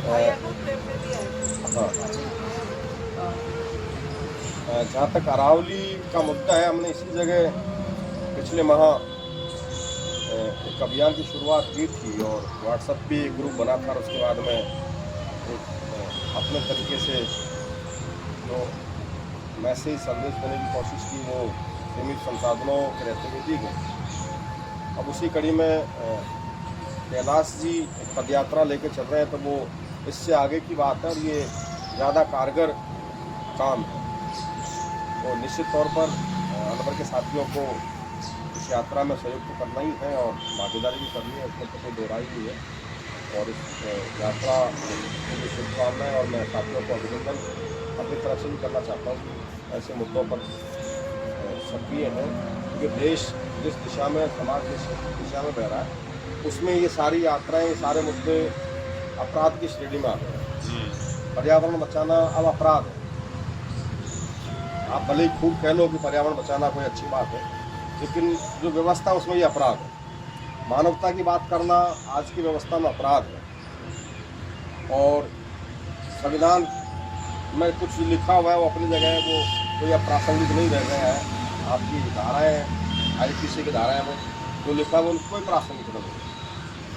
हाँ, जहाँ तक अरावली का मुद्दा है, हमने इसी जगह पिछले माह एक अभियान की शुरुआत की थी और व्हाट्सएप पे एक ग्रुप बना था और उसके बाद में एक अपने तरीके से जो मैसेज संदेश देने की कोशिश की वो सीमित संसाधनों के रहते हुए दी गई। अब उसी कड़ी में कैलाश जी एक पदयात्रा लेकर चल रहे हैं, तो वो इससे आगे की बात है और ये ज़्यादा कारगर काम है। तो निश्चित तौर पर अनवर के साथियों को इस यात्रा में सहयोग तो करना ही है और भागीदारी भी करनी है, उसमें तो कोई दो राय नहीं है। और इस यात्रा के लिए शुभकामनाएँ और मैं साथियों को अभिनंदन अपनी तरफ से भी करना चाहता हूँ कि ऐसे मुद्दों पर सक्रिय हैं, क्योंकि देश जिस दिशा में, समाज जिस दिशा में बह रहा है, उसमें ये सारी यात्राएं, सारे मुद्दे अपराध की श्रेणी में आते हैं। पर्यावरण बचाना अब अपराध है। आप भले ही खूब कह लो कि पर्यावरण बचाना कोई अच्छी बात है, लेकिन जो व्यवस्था उसमें ये अपराध है। मानवता की बात करना आज की व्यवस्था में अपराध है। और संविधान में कुछ लिखा हुआ है वो अपनी जगह है, वो कोई अप्रासंगिक नहीं रह गया है। आपकी धाराएँ, IPC की धाराएँ में जो लिखा है वो कोई प्रासंगिक नहीं है,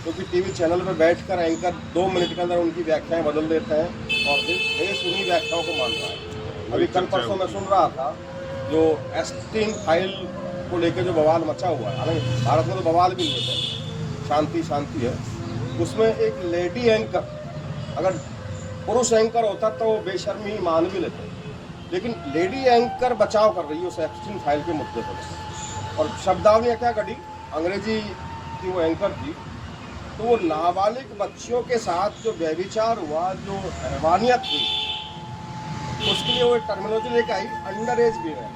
क्योंकि टीवी चैनल पर बैठकर एंकर 2 मिनट के अंदर उनकी व्याख्याएं बदल देते हैं और देश उन्हीं व्याख्याओं को मान रहा है। अभी कल परसों मैं सुन रहा था जो एस्टीन फाइल को लेकर जो बवाल मचा हुआ है, हालांकि भारत में तो बवाल भी नहीं है, शांति शांति है, उसमें एक लेडी एंकर, अगर पुरुष एंकर होता तो वो बेशर्मी मान भी लेते, लेकिन लेडी एंकर बचाव कर रही है उस एस्टीन फाइल के मुद्दे पर। और शब्दावलियाँ क्या कटी, अंग्रेजी की वो एंकर थी, तो वो नाबालिग बच्चियों के साथ जो व्यभिचार हुआ, जो हैवानियत हुई, उसके लिए वो टर्मिनोलॉजी लेके आई अंडर एज वीमेन,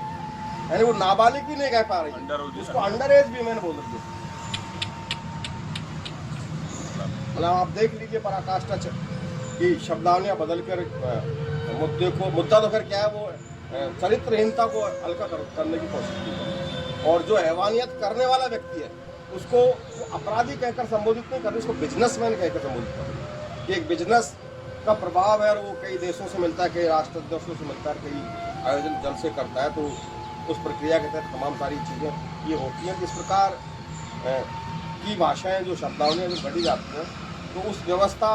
यानी वो नाबालिग भी नहीं कह पा रही, उसको अंडर एज वीमेन बोल रही है। मतलब आप देख लीजिए पराकाष्ठा की शब्दावलियाँ बदल कर मुद्दा तो खैर क्या है, वो चरित्रहीनता को हल्का करने की कोशिश की। और जो हैवानियत करने वाला व्यक्ति है उसको अपराधी कहकर संबोधित नहीं कर रही, उसको बिजनेसमैन कहकर संबोधित कर रही है। एक बिजनेस का प्रभाव है और वो कई देशों से मिलता है, कई राष्ट्राध्यक्षों से मिलता है, कई आयोजन जल से करता है, तो उस प्रक्रिया के तहत तमाम सारी चीज़ें ये होती हैं। इस प्रकार की भाषाएं, जो शब्दावलियाँ जो बढ़ी जाती हैं, तो उस व्यवस्था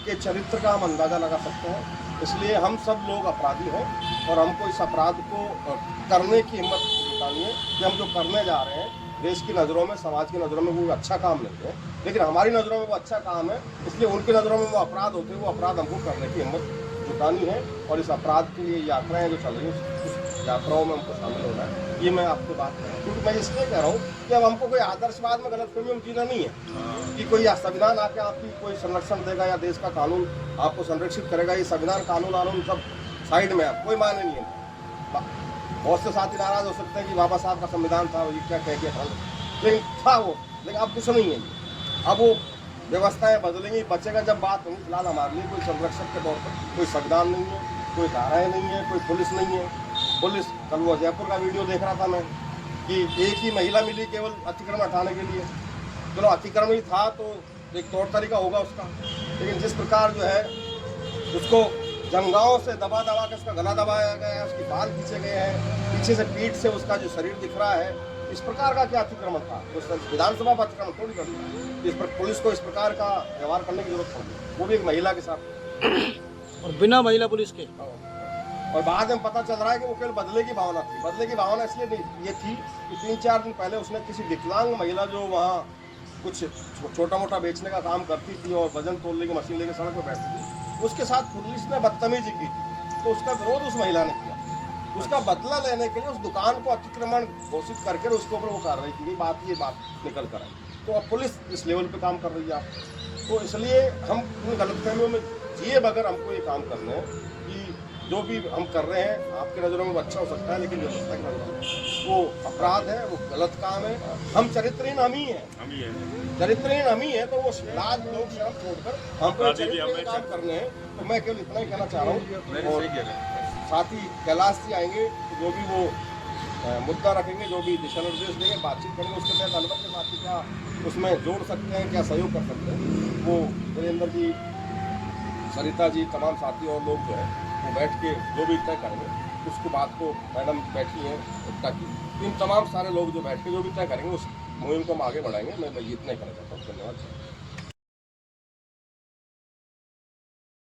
के चरित्र का हम अंदाज़ा लगा सकते हैं। इसलिए हम सब लोग अपराधी हैं और हमको इस अपराध को करने की हिम्मत जुटानी है कि हम जो करने जा रहे हैं देश की नज़रों में, समाज की नज़रों में वो अच्छा काम नहीं है, लेकिन हमारी नज़रों में वो अच्छा काम है, इसलिए उनकी नज़रों में वो अपराध होते हैं। वो अपराध हमको करने की हिम्मत जुटानी है और इस अपराध के लिए यात्राएं जो चल रही हैं उस यात्राओं में हमको शामिल होना है। ये मैं आपको बात कर रहा हूँ, क्योंकि मैं इसलिए कह रहा हूँ कि अब हमको कोई आदर्शवाद में गलतफहमी में जीना नहीं है कि कोई संविधान आके आपकी कोई संरक्षण देगा या देश का कानून आपको संरक्षित करेगा। ये संविधान, कानून सब साइड में है, कोई मायने नहीं है। बहुत से साथी नाराज हो सकते हैं कि बाबा साहब का संविधान था, ये क्या कह के, लेकिन था वो, लेकिन अब कुछ नहीं है। अब वो व्यवस्थाएं बदलेंगी, बचेगा जब बात होगी। फिलहाल हमारे लिए कोई संरक्षक के तौर पर कोई संविधान नहीं है, कोई धाराएं नहीं है, कोई पुलिस नहीं है। पुलिस, कल वो जयपुर का वीडियो देख रहा था मैं कि एक ही महिला मिली केवल अतिक्रमण हटाने के लिए। चलो अतिक्रमण ही था तो एक तौर तरीका होगा उसका, लेकिन जिस प्रकार जो है उसको जंगाओं से दबा के उसका गला दबाया गया है, उसके बाल खींचे गए हैं, पीछे से पीठ से उसका जो शरीर दिख रहा है, इस प्रकार का क्या अतिक्रमण था? उस विधानसभा पर अतिक्रमण थोड़ी कर दिया। इस पर पुलिस को इस प्रकार का व्यवहार करने की जरूरत पड़ी, वो भी एक महिला के साथ और बिना महिला पुलिस के। और बाद में पता चल रहा है कि वो केवल बदले की भावना थी। बदले की भावना इसलिए ये थी कि 3-4 दिन पहले उसने किसी विकलांग महिला जो वहाँ कुछ छोटा मोटा बेचने का काम करती थी और वजन तोलने की मशीन लेकर सड़क पर बैठती थी, उसके साथ पुलिस ने बदतमीजी की थी, तो उसका विरोध उस महिला ने किया। उसका बदला लेने के लिए उस दुकान को अतिक्रमण घोषित करके उसके ऊपर वो कार्रवाई की गई। ये बात निकल कर आई। तो अब पुलिस इस लेवल पे काम कर रही है। तो इसलिए हम उन गलतफहमियों में जिए बगैर हमको ये काम करना है कि जो भी हम कर रहे हैं आपकी नज़रों में वो अच्छा हो सकता है, लेकिन व्यवस्था की नज़रों में वो अपराध है, वो गलत काम है। हम चरित्रहीन हम ही हैं, चरित्रहीन हम ही है। तो वो लाज लोग शर्म छोड़कर हमको चरित्रहीन काम करने हैं। तो मैं केवल इतना ही कहना चाह रहा हूँ। और साथ ही कैलाश जी आएंगे तो जो भी वो मुद्दा रखेंगे, जो भी दिशा निर्देश देंगे, बातचीत करेंगे, उसके तहत अनवर के साथ क्या उसमें जोड़ सकते हैं, क्या सहयोग कर सकते हैं, वो वीरेंद्र जी सरिता जी, तमाम साथी और लोग जो है वो बैठ के जो भी तय करेंगे उसको बात को, मैडम बैठी हैं ताकि इन तमाम सारे लोग जो बैठ के जो भी तय करेंगे उस मुहिम को हम आगे बढ़ाएंगे। मैं इतना ही कहना चाहता हूँ। धन्यवाद।